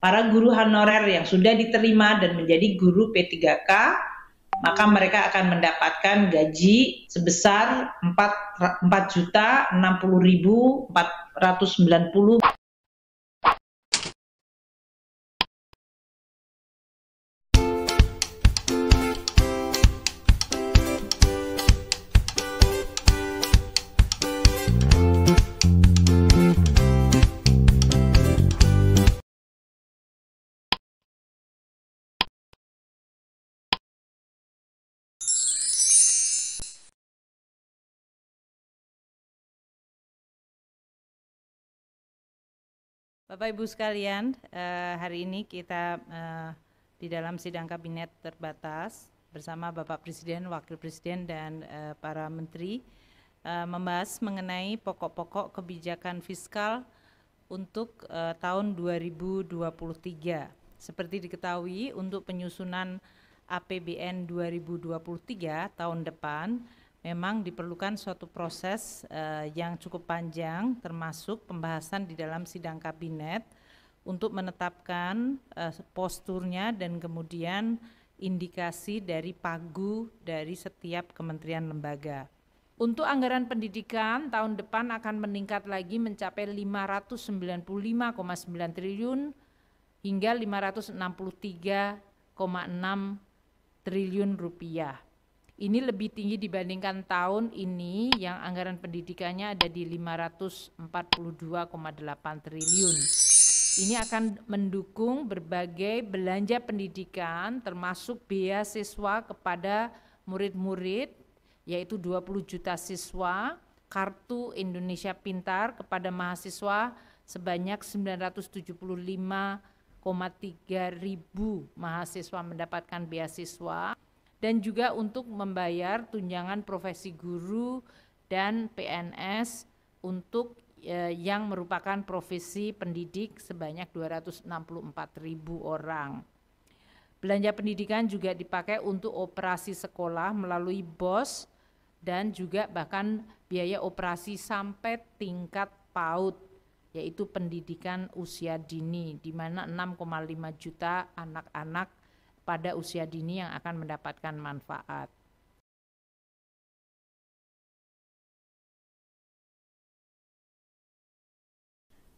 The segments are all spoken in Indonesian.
para guru honorer yang sudah diterima dan menjadi guru P3K, maka mereka akan mendapatkan gaji sebesar 4.060.490. Bapak Ibu sekalian, hari ini kita di dalam sidang kabinet terbatas bersama Bapak Presiden, Wakil Presiden, dan para menteri membahas mengenai pokok-pokok kebijakan fiskal untuk tahun 2023. Seperti diketahui, untuk penyusunan APBN 2023 tahun depan memang diperlukan suatu proses yang cukup panjang, termasuk pembahasan di dalam sidang kabinet untuk menetapkan posturnya dan kemudian indikasi dari pagu dari setiap kementerian lembaga. Untuk anggaran pendidikan tahun depan akan meningkat lagi mencapai 595,9 triliun hingga 563,6 triliun rupiah. Ini lebih tinggi dibandingkan tahun ini yang anggaran pendidikannya ada di 542,8 triliun. Ini akan mendukung berbagai belanja pendidikan termasuk beasiswa kepada murid-murid, yaitu 20 juta siswa, kartu Indonesia Pintar kepada mahasiswa sebanyak 975,3 ribu mahasiswa mendapatkan beasiswa, dan juga untuk membayar tunjangan profesi guru dan PNS untuk yang merupakan profesi pendidik sebanyak 264.000 orang. Belanja pendidikan juga dipakai untuk operasi sekolah melalui BOS dan juga bahkan biaya operasi sampai tingkat PAUD, yaitu pendidikan usia dini, di mana 6,5 juta anak-anak pada usia dini yang akan mendapatkan manfaat.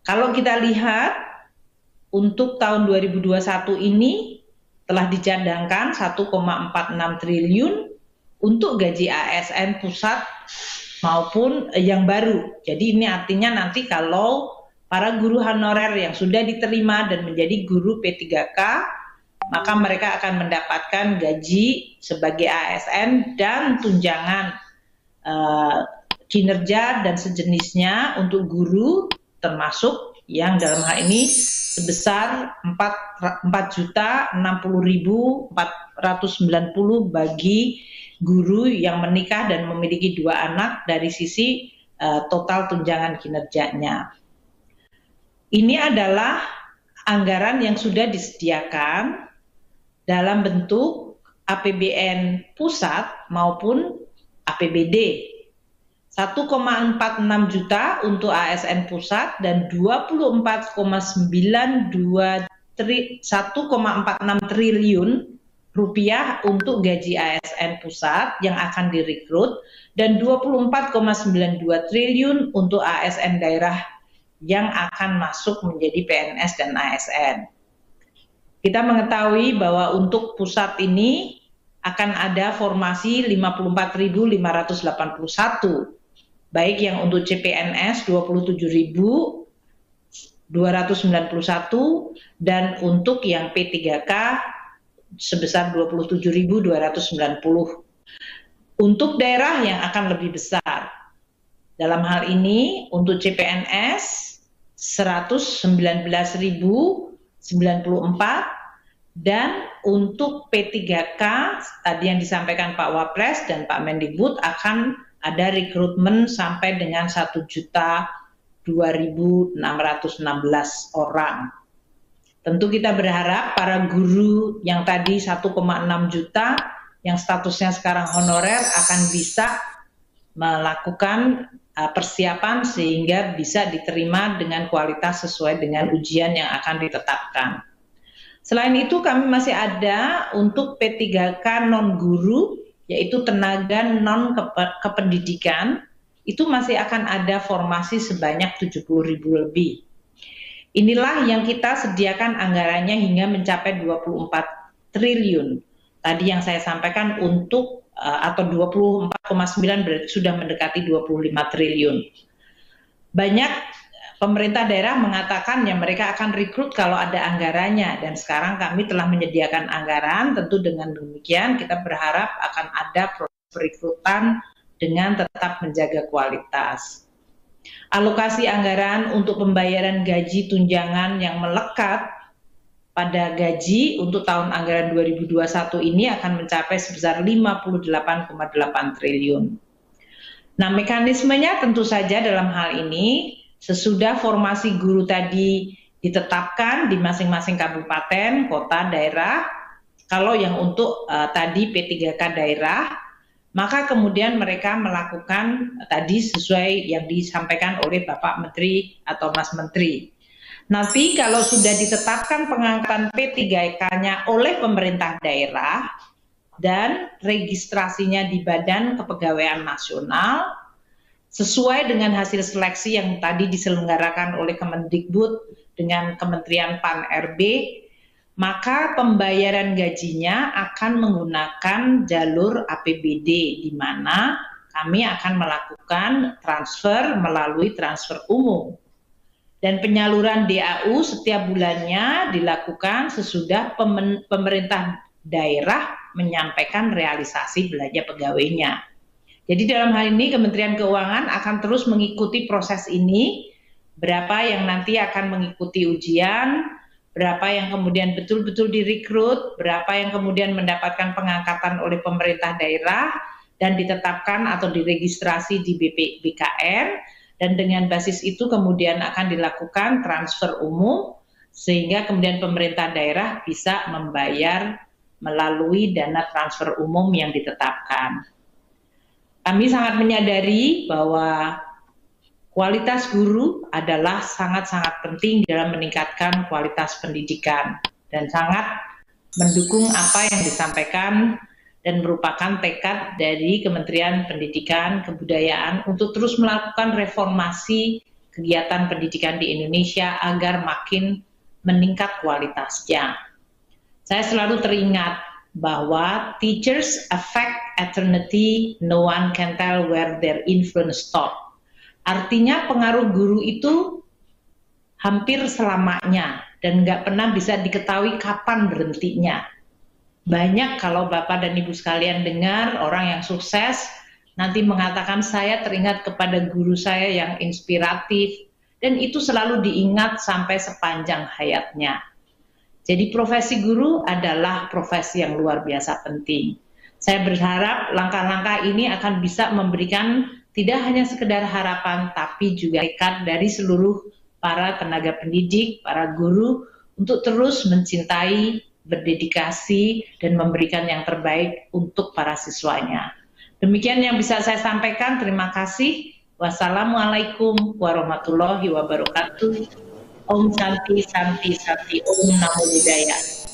Kalau kita lihat untuk tahun 2021 ini telah dicadangkan 1,46 triliun untuk gaji ASN pusat maupun yang baru. Jadi ini artinya nanti kalau para guru honorer yang sudah diterima dan menjadi guru P3K, maka mereka akan mendapatkan gaji sebagai ASN dan tunjangan kinerja dan sejenisnya untuk guru, termasuk yang dalam hal ini sebesar 4.060.490 bagi guru yang menikah dan memiliki 2 anak dari sisi total tunjangan kinerjanya. Ini adalah anggaran yang sudah disediakan dalam bentuk APBN pusat maupun APBD. 1,46 juta untuk ASN pusat dan 1,46 triliun rupiah untuk gaji ASN pusat yang akan direkrut dan 24,92 triliun untuk ASN daerah yang akan masuk menjadi PNS dan ASN. Kita mengetahui bahwa untuk pusat ini akan ada formasi 54.581, baik yang untuk CPNS 27.291 dan untuk yang P3K sebesar 27.290. Untuk daerah yang akan lebih besar, dalam hal ini untuk CPNS 119.094 dan untuk P3K tadi yang disampaikan Pak Wapres dan Pak Mendikbud akan ada rekrutmen sampai dengan 1.002.616 orang. Tentu kita berharap para guru yang tadi 1,6 juta yang statusnya sekarang honorer akan bisa melakukan persiapan sehingga bisa diterima dengan kualitas sesuai dengan ujian yang akan ditetapkan. Selain itu kami masih ada untuk P3K non-guru, yaitu tenaga non-kependidikan, itu masih akan ada formasi sebanyak 70.000 lebih. Inilah yang kita sediakan anggarannya hingga mencapai 24 triliun. Tadi yang saya sampaikan untuk atau 24,9 berarti sudah mendekati 25 triliun. Banyak pemerintah daerah mengatakan ya mereka akan rekrut kalau ada anggarannya, dan sekarang kami telah menyediakan anggaran. Tentu dengan demikian kita berharap akan ada proses perekrutan dengan tetap menjaga kualitas. Alokasi anggaran untuk pembayaran gaji tunjangan yang melekat pada gaji untuk tahun anggaran 2021 ini akan mencapai sebesar 58,8 triliun. Nah, mekanismenya tentu saja dalam hal ini sesudah formasi guru tadi ditetapkan di masing-masing kabupaten, kota, daerah. Kalau yang untuk tadi P3K daerah, maka kemudian mereka melakukan tadi sesuai yang disampaikan oleh Bapak Menteri atau Mas Menteri. Nanti kalau sudah ditetapkan pengangkatan P3K-nya oleh pemerintah daerah dan registrasinya di Badan Kepegawaian Nasional sesuai dengan hasil seleksi yang tadi diselenggarakan oleh Kemendikbud dengan Kementerian Pan-RB, maka pembayaran gajinya akan menggunakan jalur APBD, di mana kami akan melakukan transfer melalui transfer umum. Dan penyaluran DAU setiap bulannya dilakukan sesudah pemerintah daerah menyampaikan realisasi belanja pegawainya. Jadi dalam hal ini Kementerian Keuangan akan terus mengikuti proses ini, berapa yang nanti akan mengikuti ujian, berapa yang kemudian betul-betul direkrut, berapa yang kemudian mendapatkan pengangkatan oleh pemerintah daerah dan ditetapkan atau diregistrasi di BKN, dan dengan basis itu kemudian akan dilakukan transfer umum sehingga kemudian pemerintah daerah bisa membayar melalui dana transfer umum yang ditetapkan. Kami sangat menyadari bahwa kualitas guru adalah sangat-sangat penting dalam meningkatkan kualitas pendidikan dan sangat mendukung apa yang disampaikan dan merupakan tekad dari Kementerian Pendidikan Kebudayaan untuk terus melakukan reformasi kegiatan pendidikan di Indonesia agar makin meningkat kualitasnya. Saya selalu teringat bahwa teachers affect eternity, no one can tell where their influence stop. Artinya pengaruh guru itu hampir selamanya dan nggak pernah bisa diketahui kapan berhentinya. Banyak kalau Bapak dan Ibu sekalian dengar orang yang sukses nanti mengatakan saya teringat kepada guru saya yang inspiratif, dan itu selalu diingat sampai sepanjang hayatnya. Jadi profesi guru adalah profesi yang luar biasa penting. Saya berharap langkah-langkah ini akan bisa memberikan tidak hanya sekedar harapan, tapi juga tekad dari seluruh para tenaga pendidik, para guru, untuk terus mencintai, berdedikasi, dan memberikan yang terbaik untuk para siswanya. Demikian yang bisa saya sampaikan. Terima kasih. Wassalamualaikum warahmatullahi wabarakatuh. Om Santi Santi Santi Om Namo Buddhaya.